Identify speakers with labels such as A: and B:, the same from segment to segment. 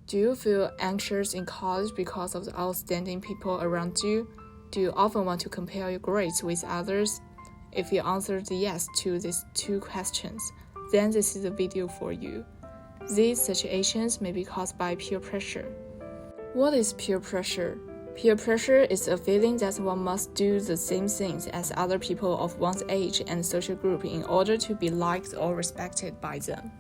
A: Do you feel anxious in college because of the outstanding people around you? Do you often want to compare your grades with others? If you answered yes to these two questions, then this is the video for you. These situations may be caused by peer pressure. What is peer pressure? Peer pressure is a feeling that one must do the same things as other people of one's age and social group in order to be liked or respected by them.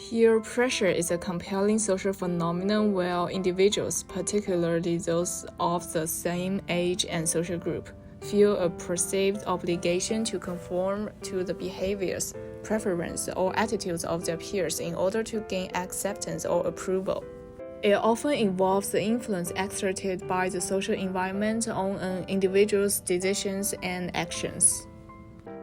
A: Peer pressure is a compelling social phenomenon where individuals, particularly those of the same age and social group, feel a perceived obligation to conform to the behaviors, preferences, or attitudes of their peers in order to gain acceptance or approval. It often involves the influence exerted by the social environment on an individual's decisions and actions.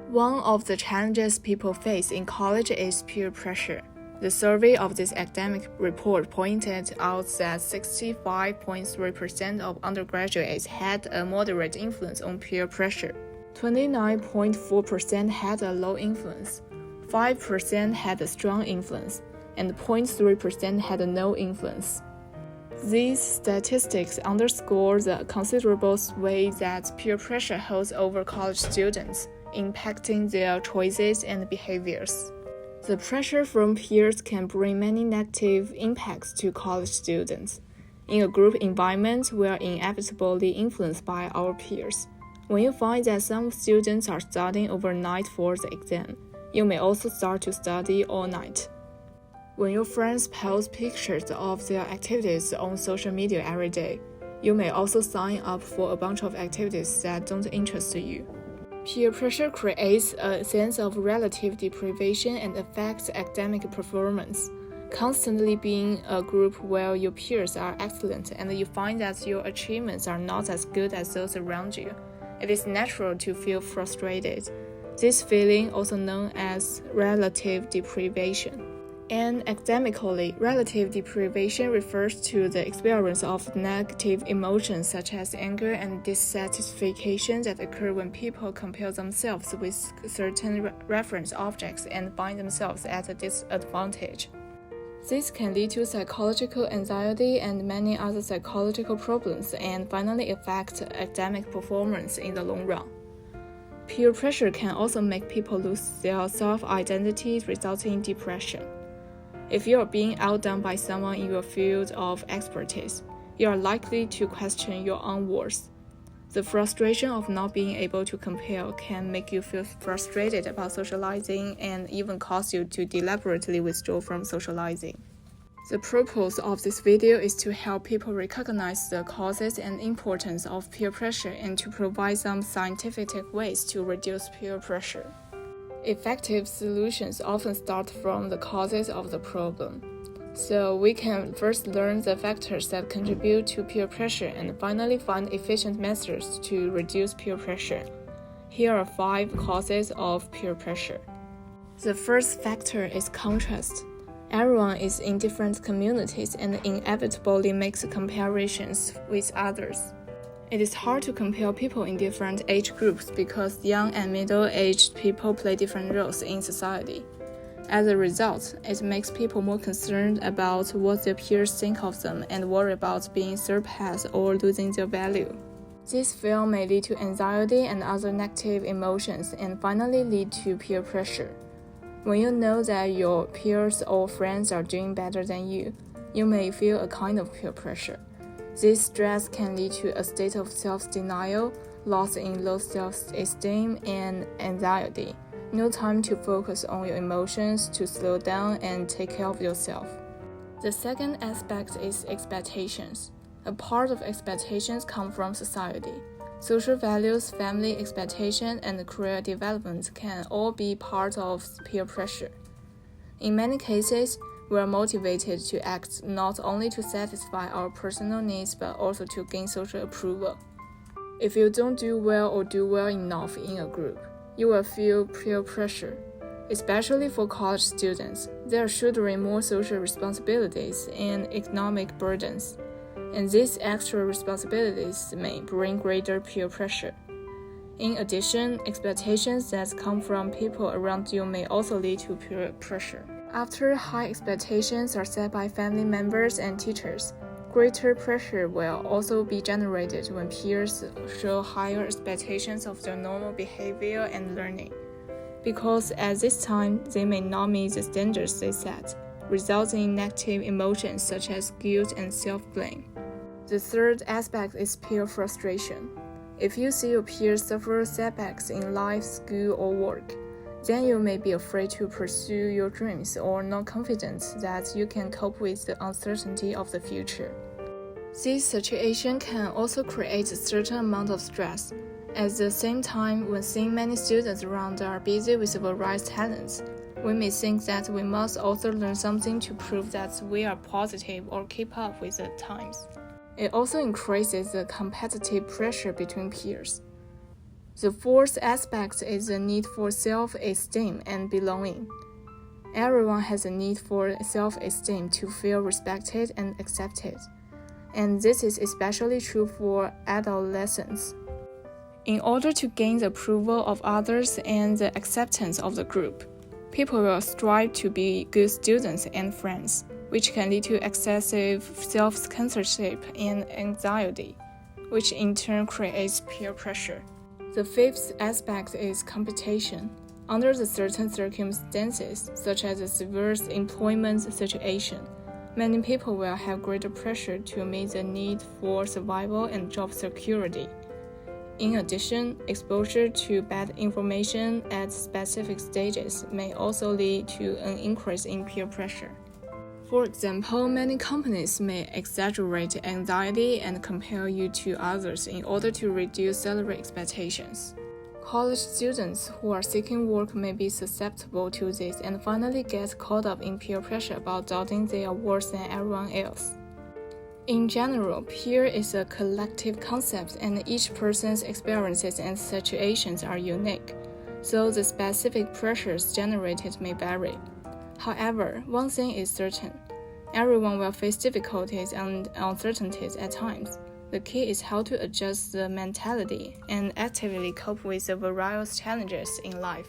A: One of the challenges people face in college is peer pressure. The survey of this academic report pointed out that 65.3% of undergraduates had a moderate influence on peer pressure. 29.4% had a low influence, 5% had a strong influence, and 0.3% had no influence. These statistics underscore the considerable sway that peer pressure holds over college students, impacting their choices and behaviors. The pressure from peers can bring many negative impacts to college students. In a group environment, we are inevitably influenced by our peers. When you find that some students are studying overnight for the exam, you may also start to study all night. When your friends post pictures of their activities on social media every day, you may also sign up for a bunch of activities that don't interest you. Peer pressure creates a sense of relative deprivation and affects academic performance. Constantly being a group where your peers are excellent and you find that your achievements are not as good as those around you, it is natural to feel frustrated. This feeling, also known as relative deprivation. And academically, relative deprivation refers to the experience of negative emotions such as anger and dissatisfaction that occur when people compare themselves with certain reference objects and find themselves at a disadvantage. This can lead to psychological anxiety and many other psychological problems and finally affect academic performance in the long run. Peer pressure can also make people lose their self-identity, resulting in depression. If you are being outdone by someone in your field of expertise, you are likely to question your own worth. The frustration of not being able to compare can make you feel frustrated about socializing and even cause you to deliberately withdraw from socializing. The purpose of this video is to help people recognize the causes and importance of peer pressure and to provide some scientific ways to reduce peer pressure. Effective solutions often start from the causes of the problem. So we can first learn the factors that contribute to peer pressure and finally find efficient methods to reduce peer pressure. Here are 5 causes of peer pressure. The first factor is contrast. Everyone is in different communities and inevitably makes comparisons with others. It is hard to compare people in different age groups because young and middle-aged people play different roles in society. As a result, it makes people more concerned about what their peers think of them and worry about being surpassed or losing their value. This fear may lead to anxiety and other negative emotions and finally lead to peer pressure. When you know that your peers or friends are doing better than you, you may feel a kind of peer pressure. This stress can lead to a state of self-denial, loss in low self-esteem, and anxiety. No time to focus on your emotions, to slow down and take care of yourself. The second aspect is expectations. A part of expectations come from society. Social values, family expectations, and career development can all be part of peer pressure. In many cases, we are motivated to act not only to satisfy our personal needs but also to gain social approval. If you don't do well or do well enough in a group, you will feel peer pressure. Especially for college students, they are shouldering more social responsibilities and economic burdens, and these extra responsibilities may bring greater peer pressure. In addition, expectations that come from people around you may also lead to peer pressure. After high expectations are set by family members and teachers, greater pressure will also be generated when peers show higher expectations of their normal behavior and learning, because at this time they may not meet the standards they set, resulting in negative emotions such as guilt and self-blame. The third aspect is peer frustration. If you see your peers suffer setbacks in life, school, or work, then you may be afraid to pursue your dreams or not confident that you can cope with the uncertainty of the future. This situation can also create a certain amount of stress. At the same time, when seeing many students around are busy with various talents, we may think that we must also learn something to prove that we are positive or keep up with the times. It also increases the competitive pressure between peers. The fourth aspect is the need for self-esteem and belonging. Everyone has a need for self-esteem to feel respected and accepted, and this is especially true for adolescents. In order to gain the approval of others and the acceptance of the group, people will strive to be good students and friends, which can lead to excessive self-censorship and anxiety, which in turn creates peer pressure. The fifth aspect is competition. Under the certain circumstances, such as a severe employment situation, many people will have greater pressure to meet the need for survival and job security. In addition, exposure to bad information at specific stages may also lead to an increase in peer pressure. For example, many companies may exaggerate anxiety and compare you to others in order to reduce salary expectations. College students who are seeking work may be susceptible to this and finally get caught up in peer pressure about doubting they are worse than everyone else. In general, peer is a collective concept and each person's experiences and situations are unique, so the specific pressures generated may vary. However, one thing is certain. Everyone will face difficulties and uncertainties at times. The key is how to adjust the mentality and actively cope with the various challenges in life.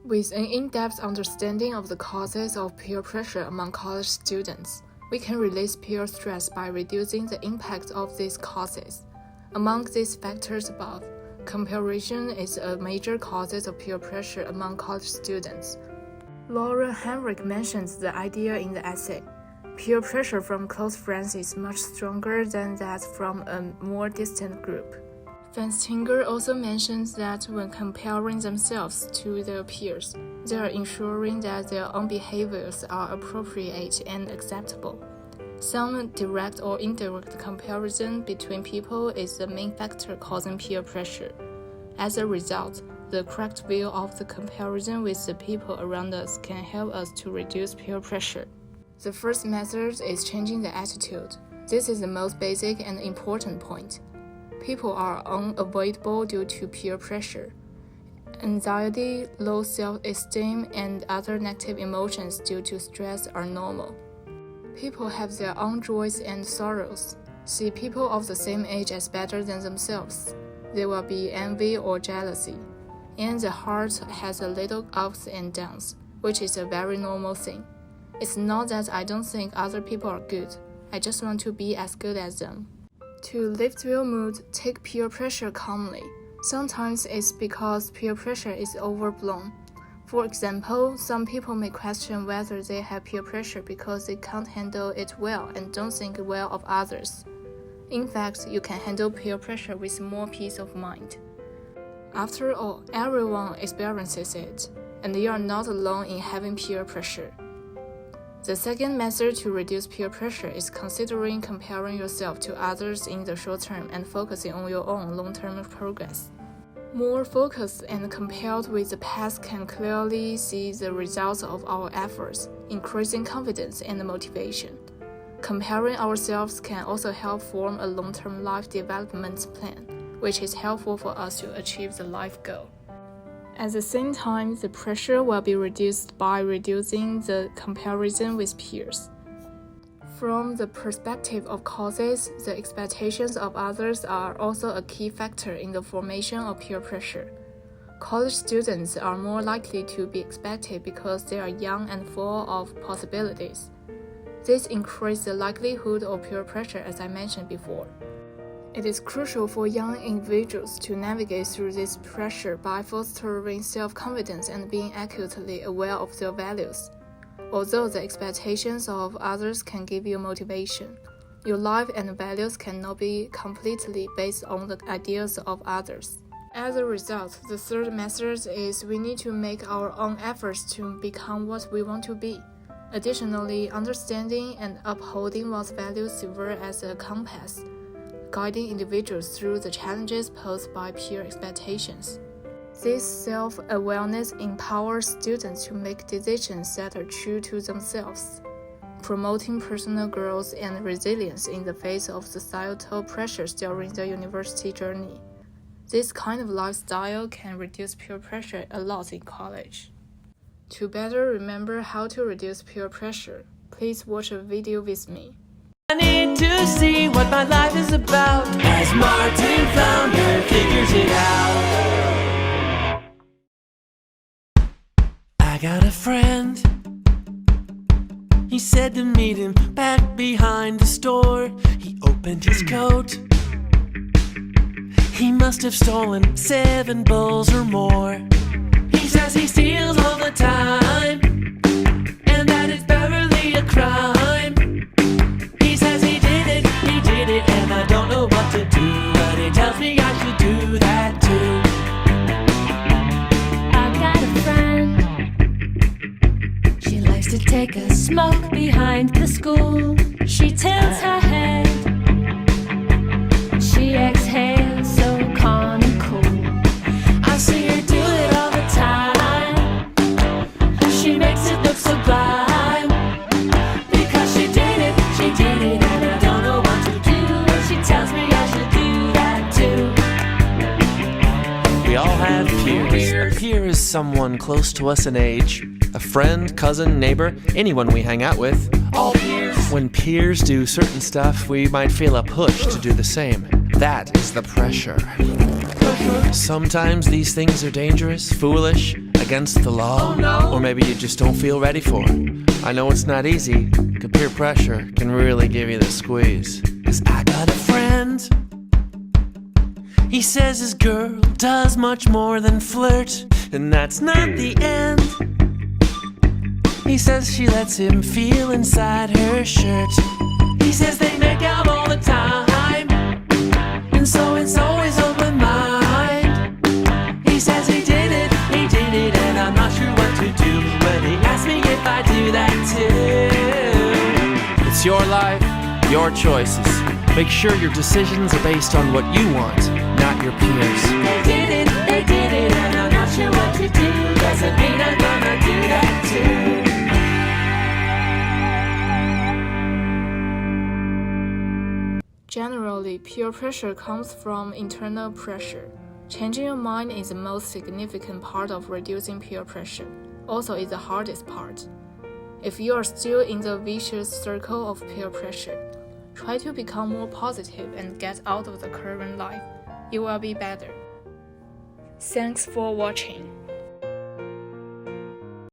A: With an in-depth understanding of the causes of peer pressure among college students, we can release peer stress by reducing the impact of these causes. Among these factors above, comparison is a major cause of peer pressure among college students. Laura Henrich mentions the idea in the essay. Peer pressure from close friends is much stronger than that from a more distant group. Festinger also mentions that when comparing themselves to their peers, they are ensuring that their own behaviors are appropriate and acceptable. Some direct or indirect comparison between people is the main factor causing peer pressure. As a result, the correct view of the comparison with the people around us can help us to reduce peer pressure. The first method is changing the attitude. This is the most basic and important point. People are unavoidable due to peer pressure. Anxiety, low self-esteem, and other negative emotions due to stress are normal. People have their own joys and sorrows. See people of the same age as better than themselves. There will be envy or jealousy. And the heart has a little ups and downs, which is a very normal thing. It's not that I don't think other people are good. I just want to be as good as them. To lift your mood, take peer pressure calmly. Sometimes it's because peer pressure is overblown. For example, some people may question whether they have peer pressure because they can't handle it well and don't think well of others. In fact, you can handle peer pressure with more peace of mind. After all, everyone experiences it, and you are not alone in having peer pressure. The second method to reduce peer pressure is considering comparing yourself to others in the short term and focusing on your own long-term progress. More focused and compared with the past can clearly see the results of our efforts, increasing confidence and motivation. Comparing ourselves can also help form a long-term life development plan, which is helpful for us to achieve the life goal. At the same time, the pressure will be reduced by reducing the comparison with peers. From the perspective of causes, the expectations of others are also a key factor in the formation of peer pressure. College students are more likely to be expected because they are young and full of possibilities. This increases the likelihood of peer pressure, as I mentioned before. It is crucial for young individuals to navigate through this pressure by fostering self-confidence and being acutely aware of their values. Although the expectations of others can give you motivation, your life and values cannot be completely based on the ideas of others. As a result, the third method is we need to make our own efforts to become what we want to be. Additionally, understanding and upholding one's values serve as a compass, guiding individuals through the challenges posed by peer expectations. This self-awareness empowers students to make decisions that are true to themselves, promoting personal growth and resilience in the face of societal pressures during their university journey. This kind of lifestyle can reduce peer pressure a lot in college. To better remember how to reduce peer pressure, please watch a video with me.
B: I need to see what my life is about as Martin Flounder figures it out. I got a friend. He said to meet him back behind the store. He opened his coat. He must have stolen 7 bowls or more. He says he steals all the time, and that it's barely a crime. He says he did it, and I don't know what to do, but he tells me I should do that too.
C: I've got a friend. She likes to take a smoke behind the school. She tilts her head. She exhales so calm and cool.
B: I see her do it all the time. She makes it look sublime. Because she did it, and I don't know what to do. And she tells me I should do that too. We all have peers. A peer is someone close to us in age. A friend, cousin, neighbor, anyone we hang out with. All peers. When peers do certain stuff, we might feel a push to do the same. That is the pressure. Sometimes these things are dangerous, foolish, against the law, or maybe you just don't feel ready for it. I know it's not easy, but peer pressure can really give you the squeeze. 'Cause I got a friend. He says his girl does much more than flirt, and that's not the end. He says she lets him feel inside her shirt. He says they make out all the time, and so it's always on my mind. He says he did it, and I'm not sure what to do when he asks me if I do that too. It's your life, your choices. Make sure your decisions are based on what you want, not your peers. They did it, and I'm not sure what to do. Doesn't mean I'm gonna do that too.
A: Generally, peer pressure comes from internal pressure. Changing your mind is the most significant part of reducing peer pressure. Also, it's the hardest part. If you are still in the vicious circle of peer pressure, try to become more positive and get out of the current life. You will be better. Thanks for watching.